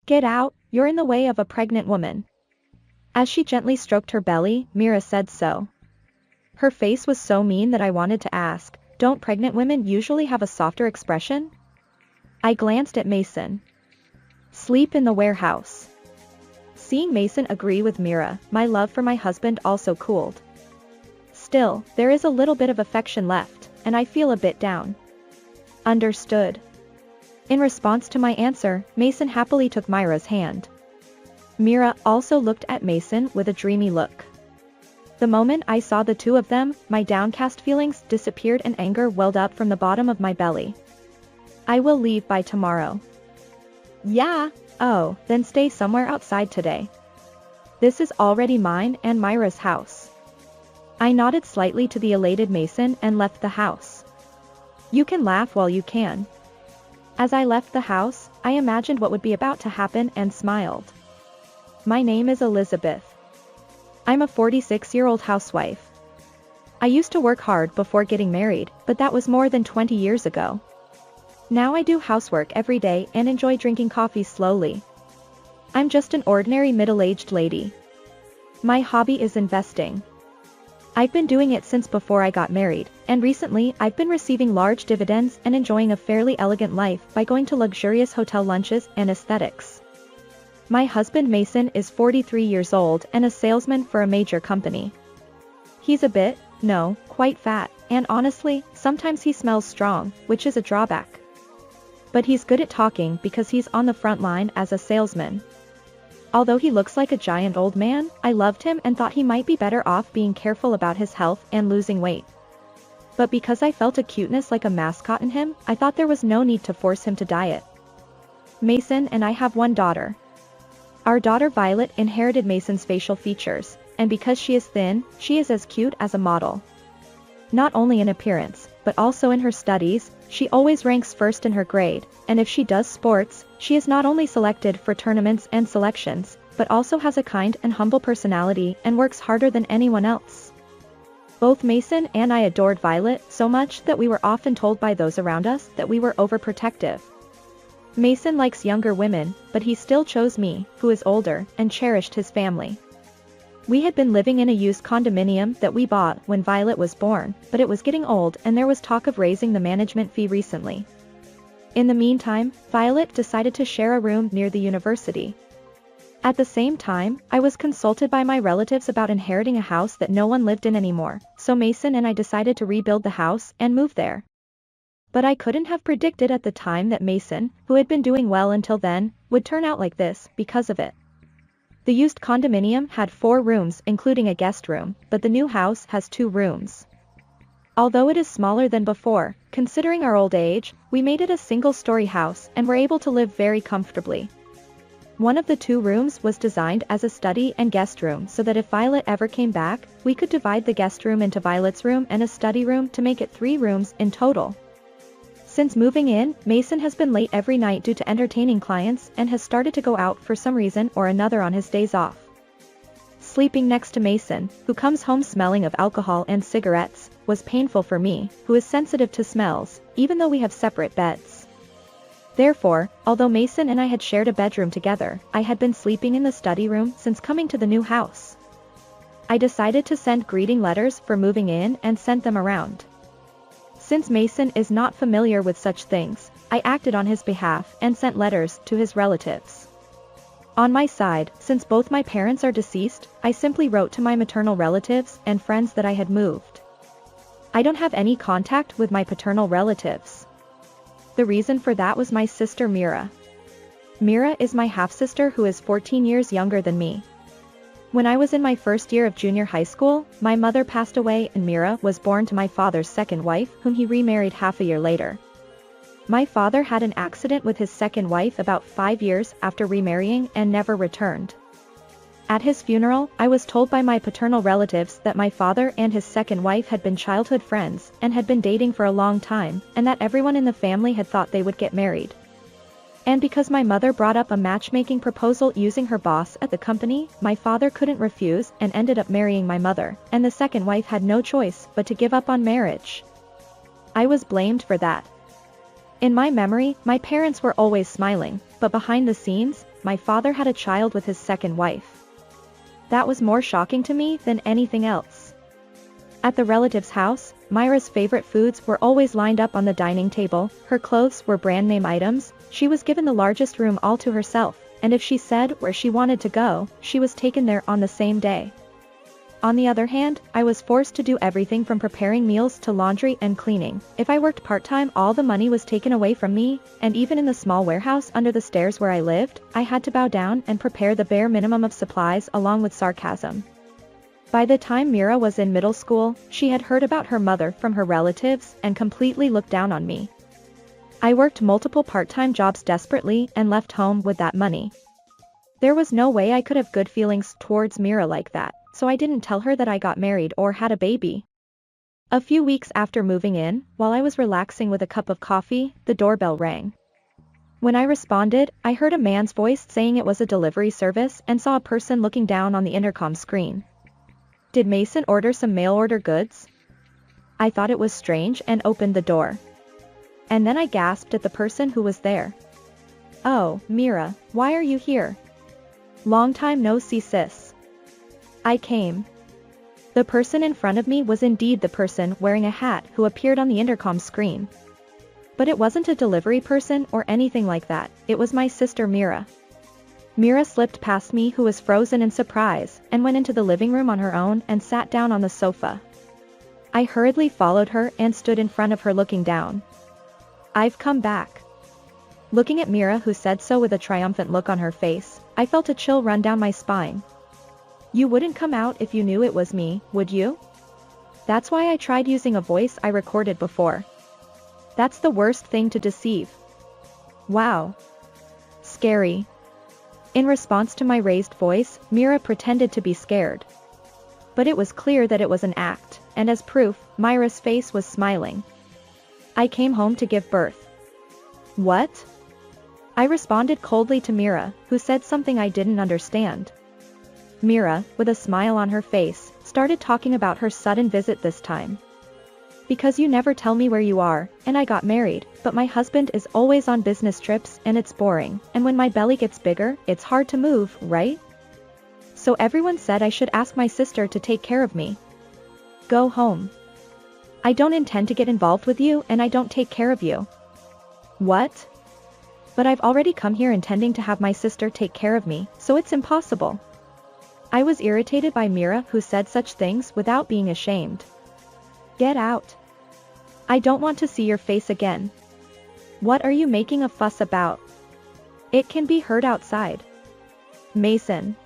Get out, you're in the way of a pregnant woman. As she gently stroked her belly, Mira said so. Her face was so mean that I wanted to ask, don't pregnant women usually have a softer expression? I glanced at Mason. Sleep in the warehouse. Seeing Mason agree with Mira, my love for my husband also cooled. Still, there is a little bit of affection left, and I feel a bit down. Understood. In response to my answer, Mason happily took Myra's hand. Mira also looked at Mason with a dreamy look. The moment I saw the two of them, my downcast feelings disappeared and anger welled up from the bottom of my belly. I will leave by tomorrow. Yeah, oh, then stay somewhere outside today. This is already mine and Myra's house. I nodded slightly to the elated Mason and left the house. You can laugh while you can. As I left the house, I imagined what would be about to happen and smiled. My name is Elizabeth. I'm a 46-year-old housewife. I used to work hard before getting married, but that was more than 20 years ago. Now I do housework every day and enjoy drinking coffee slowly. I'm just an ordinary middle-aged lady. My hobby is investing. I've been doing it since before I got married, and recently I've been receiving large dividends and enjoying a fairly elegant life by going to luxurious hotel lunches and aesthetics. My husband Mason is 43 years old and a salesman for a major company. He's a bit, no, quite fat, and honestly, sometimes he smells strong, which is a drawback. But he's good at talking because he's on the front line as a salesman. Although he looks like a giant old man, I loved him and thought he might be better off being careful about his health and losing weight. But because I felt a cuteness like a mascot in him, I thought there was no need to force him to diet. Mason and I have one daughter. Our daughter Violet inherited Mason's facial features, and because she is thin, she is as cute as a model. Not only in appearance, but also in her studies, she always ranks first in her grade, and if she does sports, she is not only selected for tournaments and selections, but also has a kind and humble personality and works harder than anyone else. Both Mason and I adored Violet so much that we were often told by those around us that we were overprotective. Mason likes younger women, but he still chose me, who is older, and cherished his family. We had been living in a used condominium that we bought when Violet was born, but it was getting old and there was talk of raising the management fee recently. In the meantime, Violet decided to share a room near the university. At the same time, I was consulted by my relatives about inheriting a house that no one lived in anymore, so Mason and I decided to rebuild the house and move there. But I couldn't have predicted at the time that Mason, who had been doing well until then, would turn out like this because of it. The used condominium had 4 rooms including a guest room, but the new house has 2 rooms. Although it is smaller than before, considering our old age, we made it a single-story house and were able to live very comfortably. One of the 2 rooms was designed as a study and guest room so that if Violet ever came back, we could divide the guest room into Violet's room and a study room to make it 3 rooms in total. Since moving in, Mason has been late every night due to entertaining clients and has started to go out for some reason or another on his days off. Sleeping next to Mason, who comes home smelling of alcohol and cigarettes, was painful for me, who is sensitive to smells, even though we have separate beds. Therefore, although Mason and I had shared a bedroom together, I had been sleeping in the study room since coming to the new house. I decided to send greeting letters for moving in and sent them around. Since Mason is not familiar with such things, I acted on his behalf and sent letters to his relatives. On my side, since both my parents are deceased, I simply wrote to my maternal relatives and friends that I had moved. I don't have any contact with my paternal relatives. The reason for that was my sister Mira. Mira is my half-sister who is 14 years younger than me. When I was in my first year of junior high school, my mother passed away and Mira was born to my father's second wife, whom he remarried half a year later. My father had an accident with his second wife about 5 years after remarrying and never returned. At his funeral, I was told by my paternal relatives that my father and his second wife had been childhood friends and had been dating for a long time, and that everyone in the family had thought they would get married. And because my mother brought up a matchmaking proposal using her boss at the company, my father couldn't refuse and ended up marrying my mother, and the second wife had no choice but to give up on marriage. I was blamed for that. In my memory, my parents were always smiling, but behind the scenes, my father had a child with his second wife. That was more shocking to me than anything else. At the relative's house, Myra's favorite foods were always lined up on the dining table, her clothes were brand name items, she was given the largest room all to herself, and if she said where she wanted to go, she was taken there on the same day. On the other hand, I was forced to do everything from preparing meals to laundry and cleaning. If I worked part-time, all the money was taken away from me, and even in the small warehouse under the stairs where I lived, I had to bow down and prepare the bare minimum of supplies along with sarcasm. By the time Mira was in middle school, she had heard about her mother from her relatives and completely looked down on me. I worked multiple part-time jobs desperately and left home with that money. There was no way I could have good feelings towards Mira like that, so I didn't tell her that I got married or had a baby. A few weeks after moving in, while I was relaxing with a cup of coffee, the doorbell rang. When I responded, I heard a man's voice saying it was a delivery service and saw a person looking down on the intercom screen. Did Mason order some mail-order goods? I thought it was strange and opened the door. And then I gasped at the person who was there. Oh, Mira, why are you here? Long time no see, sis. I came. The person in front of me was indeed the person wearing a hat who appeared on the intercom screen. But it wasn't a delivery person or anything like that, it was my sister Mira. Mira slipped past me, who was frozen in surprise, and went into the living room on her own and sat down on the sofa. I hurriedly followed her and stood in front of her looking down. I've come back. Looking at Mira, who said so with a triumphant look on her face, I felt a chill run down my spine. You wouldn't come out if you knew it was me, would you? That's why I tried using a voice I recorded before. That's the worst thing to deceive. Wow. Scary. In response to my raised voice, Mira pretended to be scared. But it was clear that it was an act, and as proof, Myra's face was smiling. I came home to give birth. What? I responded coldly to Mira, who said something I didn't understand. Mira, with a smile on her face, started talking about her sudden visit this time. Because you never tell me where you are, and I got married, but my husband is always on business trips and it's boring, and when my belly gets bigger, it's hard to move, right? So everyone said I should ask my sister to take care of me. Go home. I don't intend to get involved with you and I don't take care of you. What? But I've already come here intending to have my sister take care of me, so it's impossible. I was irritated by Mira, who said such things without being ashamed. Get out. I don't want to see your face again. What are you making a fuss about? It can be heard outside. Mason.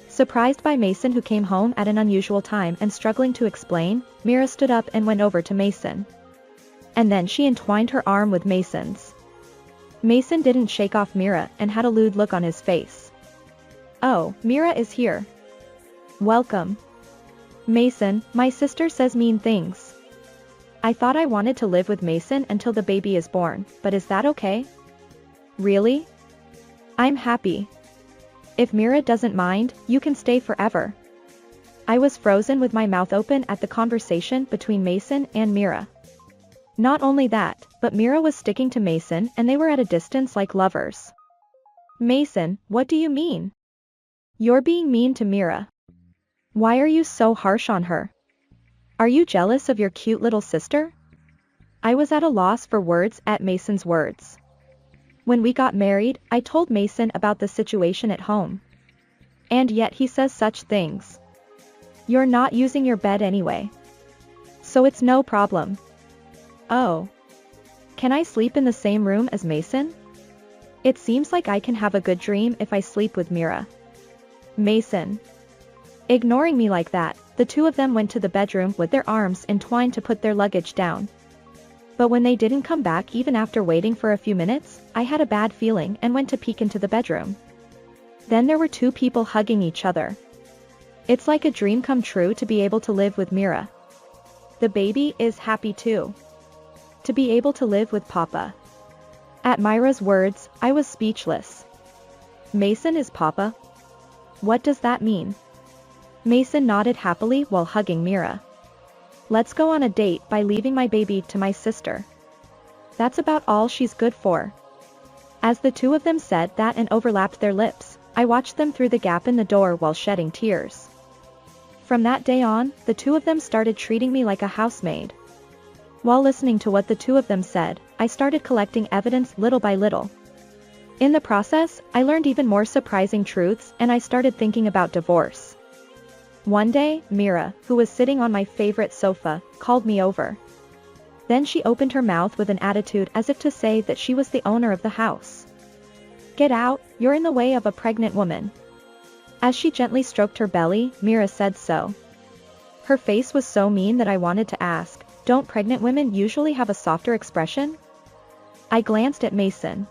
Surprised by Mason, who came home at an unusual time and struggling to explain, Mira stood up and went over to Mason. And then she entwined her arm with Mason's. Mason didn't shake off Mira and had a lewd look on his face. Oh, Mira is here. Welcome. Mason, my sister says mean things. I thought I wanted to live with Mason until the baby is born, but is that okay? Really? I'm happy. If Mira doesn't mind, you can stay forever. I was frozen with my mouth open at the conversation between Mason and Mira. Not only that, but Mira was sticking to Mason and they were at a distance like lovers. Mason, what do you mean? You're being mean to Mira. Why are you so harsh on her? Are you jealous of your cute little sister? I was at a loss for words at Mason's words. When we got married, I told Mason about the situation at home. And yet he says such things. You're not using your bed anyway. So it's no problem. Oh. Can I sleep in the same room as Mason? It seems like I can have a good dream if I sleep with Mira. Mason. Ignoring me like that, the two of them went to the bedroom with their arms entwined to put their luggage down. But when they didn't come back even after waiting for a few minutes, I had a bad feeling and went to peek into the bedroom. Then there were two people hugging each other. It's like a dream come true to be able to live with Mira. The baby is happy too. To be able to live with Papa. At Myra's words, I was speechless. Mason is Papa? What does that mean? Mason nodded happily while hugging Mira. Let's go on a date by leaving my baby to my sister. That's about all she's good for. As the two of them said that and overlapped their lips, I watched them through the gap in the door while shedding tears. From that day on, the two of them started treating me like a housemaid. While listening to what the two of them said, I started collecting evidence little by little. In the process, I learned even more surprising truths and I started thinking about divorce. One day, Mira, who was sitting on my favorite sofa, called me over. Then she opened her mouth with an attitude as if to say that she was the owner of the house. "Get out, you're in the way of a pregnant woman." As she gently stroked her belly, Mira said so. Her face was so mean that I wanted to ask, don't pregnant women usually have a softer expression? I glanced at Mason.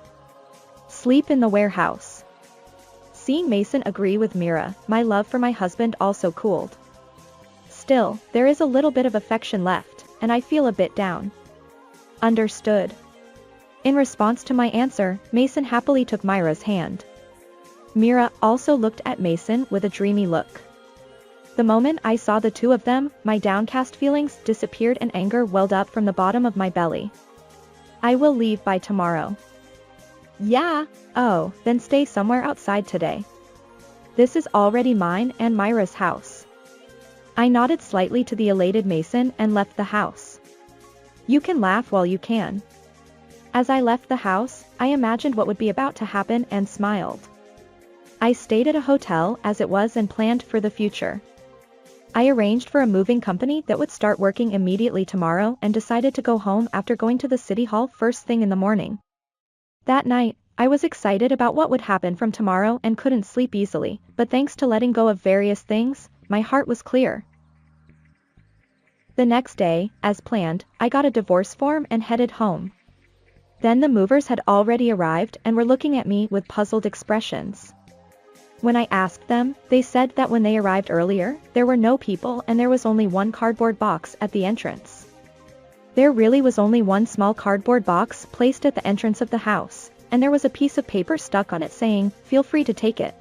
Sleep in the warehouse. Seeing Mason agree with Mira, my love for my husband also cooled. Still, there is a little bit of affection left, and I feel a bit down. Understood. In response to my answer, Mason happily took Mira's hand. Mira also looked at Mason with a dreamy look. The moment I saw the two of them, my downcast feelings disappeared and anger welled up from the bottom of my belly. I will leave by tomorrow. Yeah, oh, then stay somewhere outside today. This is already mine and Myra's house. I nodded slightly to the elated Mason and left the house. You can laugh while you can. As I left the house, I imagined what would be about to happen and smiled. I stayed at a hotel as it was and planned for the future. I arranged for a moving company that would start working immediately tomorrow and decided to go home after going to the city hall first thing in the morning. That night, I was excited about what would happen from tomorrow and couldn't sleep easily, but thanks to letting go of various things, my heart was clear. The next day, as planned, I got a divorce form and headed home. Then the movers had already arrived and were looking at me with puzzled expressions. When I asked them, they said that when they arrived earlier, there were no people and there was only one cardboard box at the entrance. There really was only one small cardboard box placed at the entrance of the house, and there was a piece of paper stuck on it saying, "Feel free to take it."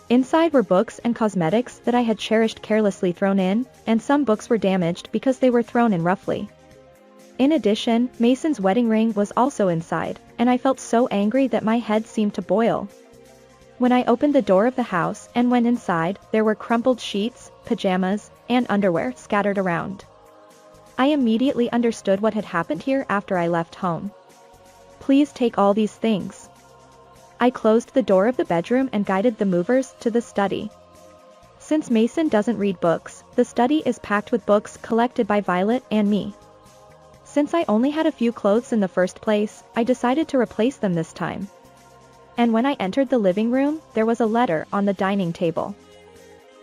Inside were books and cosmetics that I had cherished carelessly thrown in, and some books were damaged because they were thrown in roughly. In addition, Mason's wedding ring was also inside, and I felt so angry that my head seemed to boil. When I opened the door of the house and went inside, there were crumpled sheets, pajamas, and underwear scattered around. I immediately understood what had happened here after I left home. "Please take all these things." I closed the door of the bedroom and guided the movers to the study. Since Mason doesn't read books, the study is packed with books collected by Violet and me. Since I only had a few clothes in the first place, I decided to replace them this time. And when I entered the living room, there was a letter on the dining table.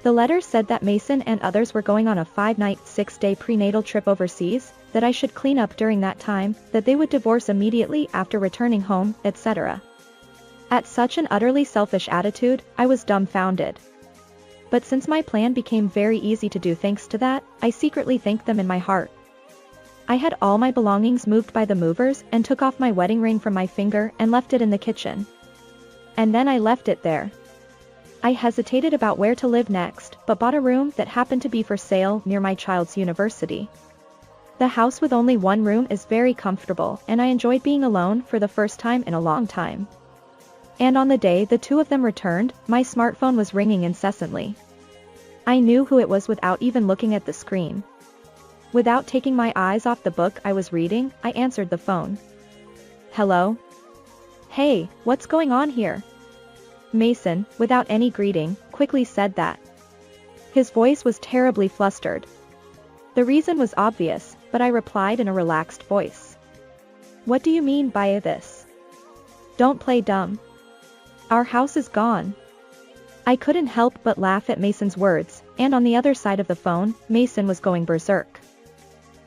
The letter said that Mason and others were going on a 5-night, 6-day prenatal trip overseas, that I should clean up during that time, that they would divorce immediately after returning home, etc. At such an utterly selfish attitude, I was dumbfounded. But since my plan became very easy to do thanks to that, I secretly thanked them in my heart. I had all my belongings moved by the movers and took off my wedding ring from my finger and left it in the kitchen. And then I left it there. I hesitated about where to live next, but bought a room that happened to be for sale near my child's university. The house with only one room is very comfortable, and I enjoyed being alone for the first time in a long time. And on the day the two of them returned, my smartphone was ringing incessantly. I knew who it was without even looking at the screen. Without taking my eyes off the book I was reading, I answered the phone. "Hello? Hey, what's going on here?" Mason, without any greeting, quickly said that. His voice was terribly flustered. The reason was obvious, but I replied in a relaxed voice. "What do you mean by this? Don't play dumb. Our house is gone." I couldn't help but laugh at Mason's words, and on the other side of the phone, Mason was going berserk.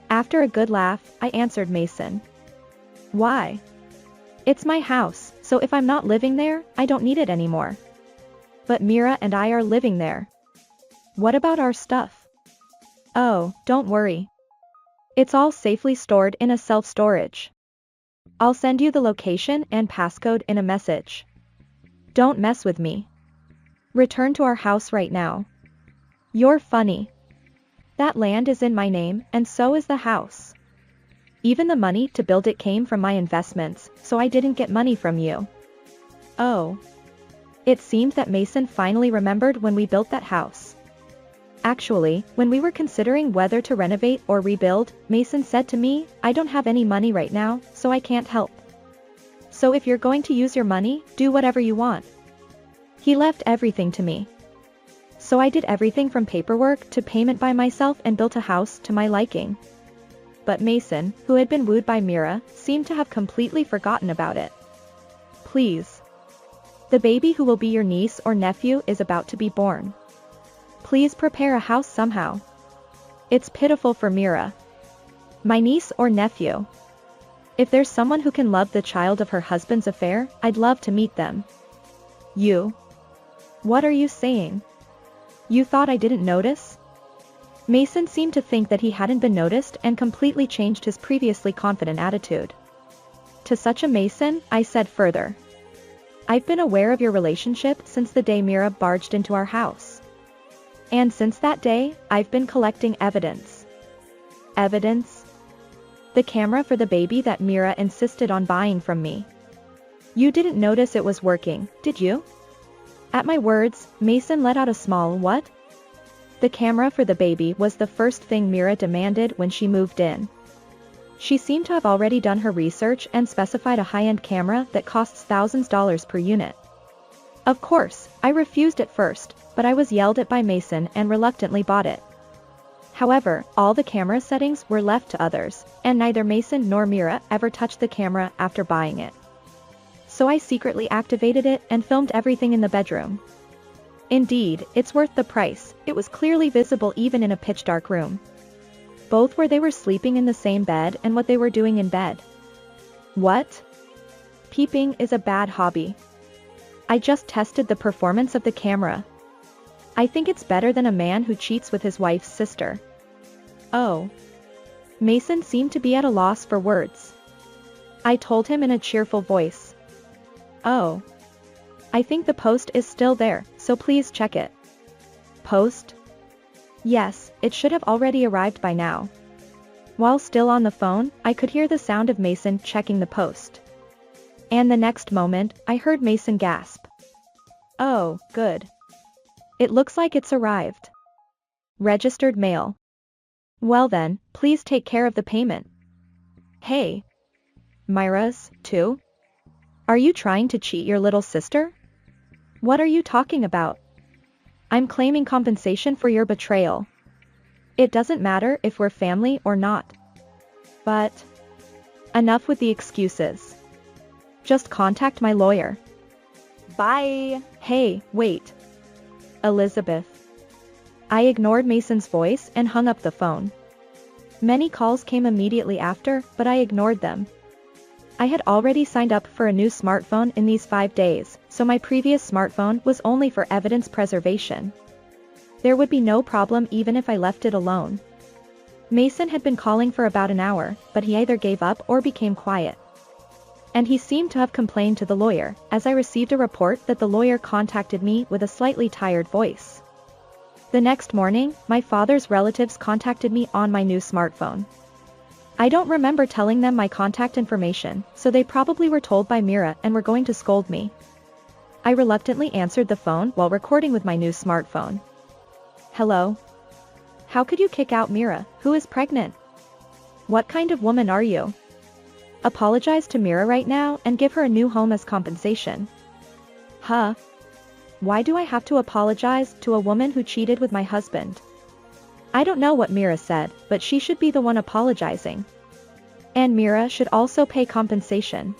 After a good laugh, I answered Mason. "Why? It's my house, so if I'm not living there, I don't need it anymore. But Mira and I are living there. What about our stuff?" "Oh, don't worry. It's all safely stored in a self-storage. I'll send you the location and passcode in a message. Don't mess with me. Return to our house right now. You're funny. That land is in my name, and so is the house." Even the money to build it came from my investments, so I didn't get money from you. Oh. It seemed that Mason finally remembered when we built that house. Actually, when we were considering whether to renovate or rebuild, Mason said to me, I don't have any money right now, so I can't help. So if you're going to use your money, do whatever you want. He left everything to me. So I did everything from paperwork to payment by myself and built a house to my liking. But Mason, who had been wooed by Mira, seemed to have completely forgotten about it. Please. The baby who will be your niece or nephew is about to be born. Please prepare a house somehow. It's pitiful for Mira. My niece or nephew. If there's someone who can love the child of her husband's affair, I'd love to meet them. You. What are you saying? You thought I didn't notice? Mason seemed to think that he hadn't been noticed and completely changed his previously confident attitude. To such a Mason, I said further. I've been aware of your relationship since the day Mira barged into our house. And since that day, I've been collecting evidence. Evidence? The camera for the baby that Mira insisted on buying from me. You didn't notice it was working, did you? At my words, Mason let out a small what? The camera for the baby was the first thing Mira demanded when she moved in. She seemed to have already done her research and specified a high-end camera that costs thousands of dollars per unit. Of course, I refused at first, but I was yelled at by Mason and reluctantly bought it. However, all the camera settings were left to others, and neither Mason nor Mira ever touched the camera after buying it. So I secretly activated it and filmed everything in the bedroom. Indeed, it's worth the price. It was clearly visible even in a pitch-dark room. Both where they were sleeping in the same bed and what they were doing in bed. What? Peeping is a bad hobby. I just tested the performance of the camera. I think it's better than a man who cheats with his wife's sister. Oh. Mason seemed to be at a loss for words. I told him in a cheerful voice. Oh. I think the post is still there, so please check it. Post? Yes, it should have already arrived by now. While still on the phone, I could hear the sound of Mason checking the post. And the next moment, I heard Mason gasp. Oh, good. It looks like it's arrived. Registered mail. Well then, please take care of the payment. Hey. Mira's, too? Are you trying to cheat your little sister? What are you talking about? I'm claiming compensation for your betrayal. It doesn't matter if we're family or not. But enough with the excuses. Just contact my lawyer. Bye. Hey, wait. Elizabeth. I ignored Mason's voice and hung up the phone. Many calls came immediately after, but I ignored them. I had already signed up for a new smartphone in these 5 days, so my previous smartphone was only for evidence preservation. There would be no problem even if I left it alone. Mason had been calling for about an hour, but he either gave up or became quiet. And he seemed to have complained to the lawyer, as I received a report that the lawyer contacted me with a slightly tired voice. The next morning, my father's relatives contacted me on my new smartphone. I don't remember telling them my contact information, so they probably were told by Mira and were going to scold me. I reluctantly answered the phone while recording with my new smartphone. Hello? How could you kick out Mira, who is pregnant? What kind of woman are you? Apologize to Mira right now and give her a new home as compensation. Huh? Why do I have to apologize to a woman who cheated with my husband? I don't know what Mira said, but she should be the one apologizing. And Mira should also pay compensation.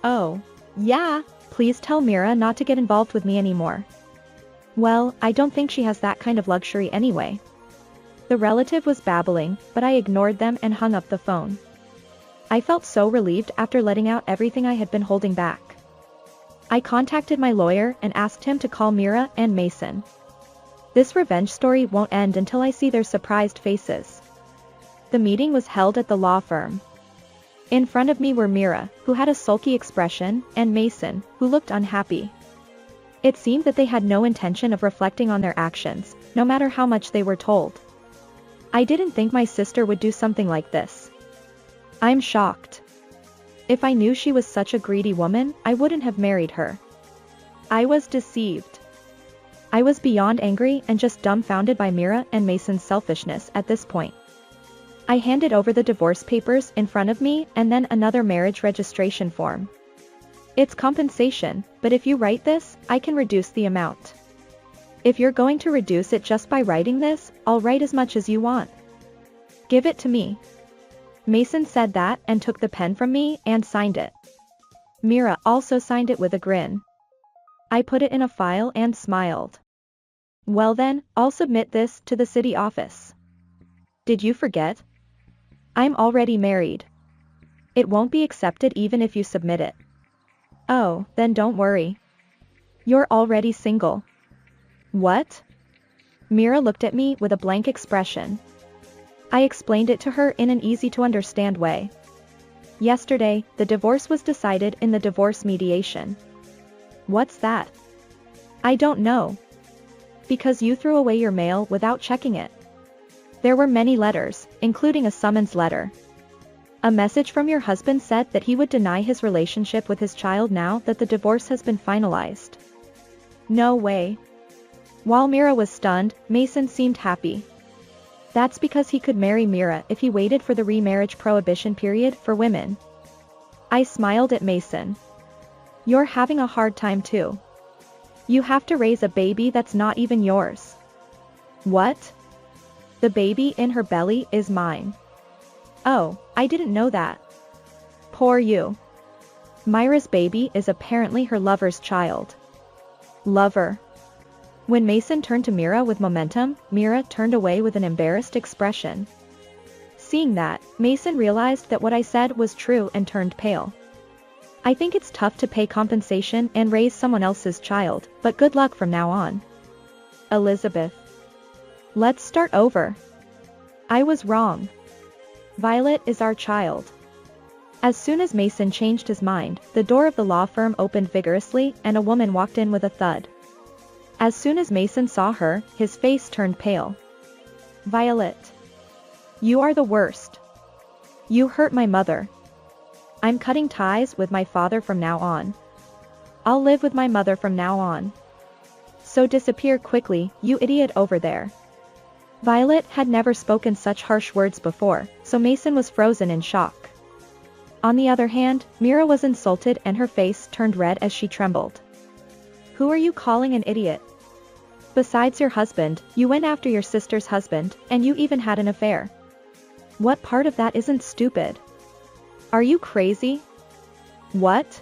Oh, yeah, please tell Mira not to get involved with me anymore. Well, I don't think she has that kind of luxury anyway. The relative was babbling, but I ignored them and hung up the phone. I felt so relieved after letting out everything I had been holding back. I contacted my lawyer and asked him to call Mira and Mason. This revenge story won't end until I see their surprised faces. The meeting was held at the law firm. In front of me were Mira, who had a sulky expression, and Mason, who looked unhappy. It seemed that they had no intention of reflecting on their actions, no matter how much they were told. I didn't think my sister would do something like this. I'm shocked. If I knew she was such a greedy woman, I wouldn't have married her. I was deceived. I was beyond angry and just dumbfounded by Mira and Mason's selfishness at this point. I handed over the divorce papers in front of me and then another marriage registration form. It's compensation, but if you write this, I can reduce the amount. If you're going to reduce it just by writing this, I'll write as much as you want. Give it to me. Mason said that and took the pen from me and signed it. Mira also signed it with a grin. I put it in a file and smiled. Well then, I'll submit this to the city office. Did you forget? I'm already married. It won't be accepted even if you submit it. Oh, then don't worry. You're already single. What? Mira looked at me with a blank expression. I explained it to her in an easy-to-understand way. Yesterday, the divorce was decided in the divorce mediation. What's that? I don't know. Because you threw away your mail without checking it. There were many letters, including a summons letter. A message from your husband said that he would deny his relationship with his child now that the divorce has been finalized. No way. While Mira was stunned, Mason seemed happy. That's because he could marry Mira if he waited for the remarriage prohibition period for women. I smiled at Mason. You're having a hard time too. You have to raise a baby that's not even yours. What? The baby in her belly is mine. Oh, I didn't know that. Poor you. Myra's baby is apparently her lover's child. Lover. When Mason turned to Mira with momentum, Mira turned away with an embarrassed expression. Seeing that, Mason realized that what I said was true and turned pale. I think it's tough to pay compensation and raise someone else's child, but good luck from now on. Elizabeth. Let's start over. I was wrong. Violet is our child. As soon as Mason changed his mind, the door of the law firm opened vigorously and a woman walked in with a thud. As soon as Mason saw her, his face turned pale. Violet. You are the worst. You hurt my mother. I'm cutting ties with my father from now on. I'll live with my mother from now on. So disappear quickly, you idiot over there. Violet had never spoken such harsh words before, so Mason was frozen in shock. On the other hand, Mira was insulted and her face turned red as she trembled. Who are you calling an idiot? Besides your husband, you went after your sister's husband, and you even had an affair. What part of that isn't stupid? Are you crazy? What?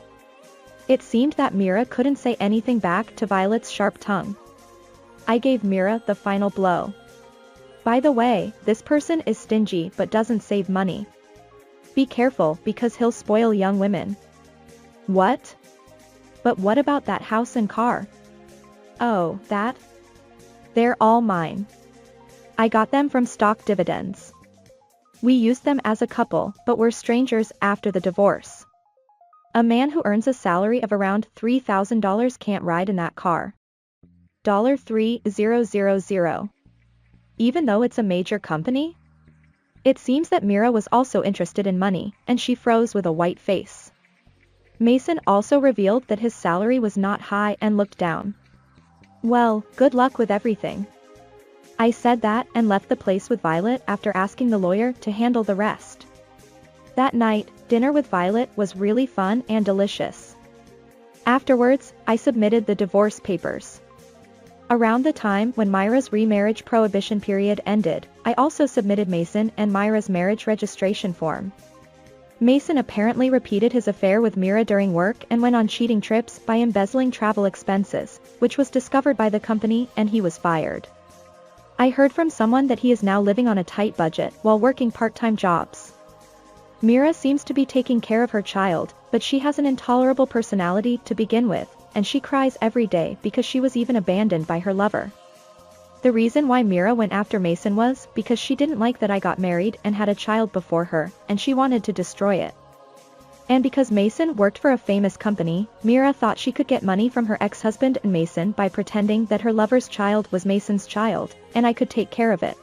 It seemed that Mira couldn't say anything back to Violet's sharp tongue. I gave Mira the final blow. By the way, this person is stingy but doesn't save money. Be careful because he'll spoil young women. What? But what about that house and car? Oh, that? They're all mine. I got them from stock dividends. We used them as a couple, but we're strangers after the divorce. A man who earns a salary of around $3,000 can't ride in that car. $3,000. Even though it's a major company? It seems that Mira was also interested in money, and she froze with a white face. Mason also revealed that his salary was not high and looked down. Well, good luck with everything. I said that and left the place with Violet after asking the lawyer to handle the rest. That night, dinner with Violet was really fun and delicious. Afterwards, I submitted the divorce papers. Around the time when Myra's remarriage prohibition period ended, I also submitted Mason and Myra's marriage registration form. Mason apparently repeated his affair with Mira during work and went on cheating trips by embezzling travel expenses, which was discovered by the company and he was fired. I heard from someone that he is now living on a tight budget while working part-time jobs. Mira seems to be taking care of her child, but she has an intolerable personality to begin with, and she cries every day because she was even abandoned by her lover. The reason why Mira went after Mason was because she didn't like that I got married and had a child before her, and she wanted to destroy it. And because Mason worked for a famous company, Mira thought she could get money from her ex-husband and Mason by pretending that her lover's child was Mason's child, and I could take care of it.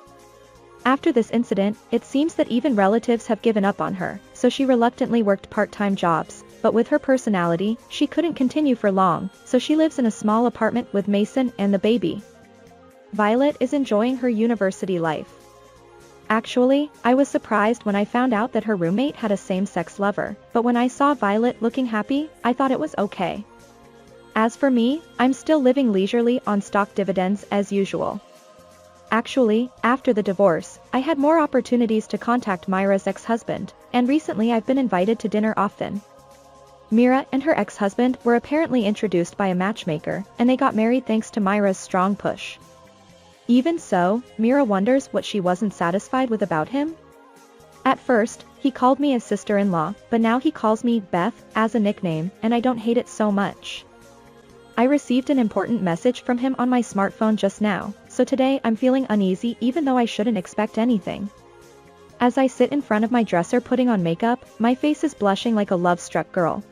After this incident, it seems that even relatives have given up on her, so she reluctantly worked part-time jobs, but with her personality, she couldn't continue for long, so she lives in a small apartment with Mason and the baby. Violet is enjoying her university life. Actually, I was surprised when I found out that her roommate had a same-sex lover, but when I saw Violet looking happy, I thought it was okay. As for me, I'm still living leisurely on stock dividends as usual. Actually, after the divorce, I had more opportunities to contact Myra's ex-husband, and recently I've been invited to dinner often. Mira and her ex-husband were apparently introduced by a matchmaker, and they got married thanks to Myra's strong push. Even so, Mira wonders what she wasn't satisfied with about him. At first, he called me his sister-in-law, but now he calls me Beth as a nickname, and I don't hate it so much. I received an important message from him on my smartphone just now, so today I'm feeling uneasy even though I shouldn't expect anything. As I sit in front of my dresser putting on makeup, my face is blushing like a love-struck girl.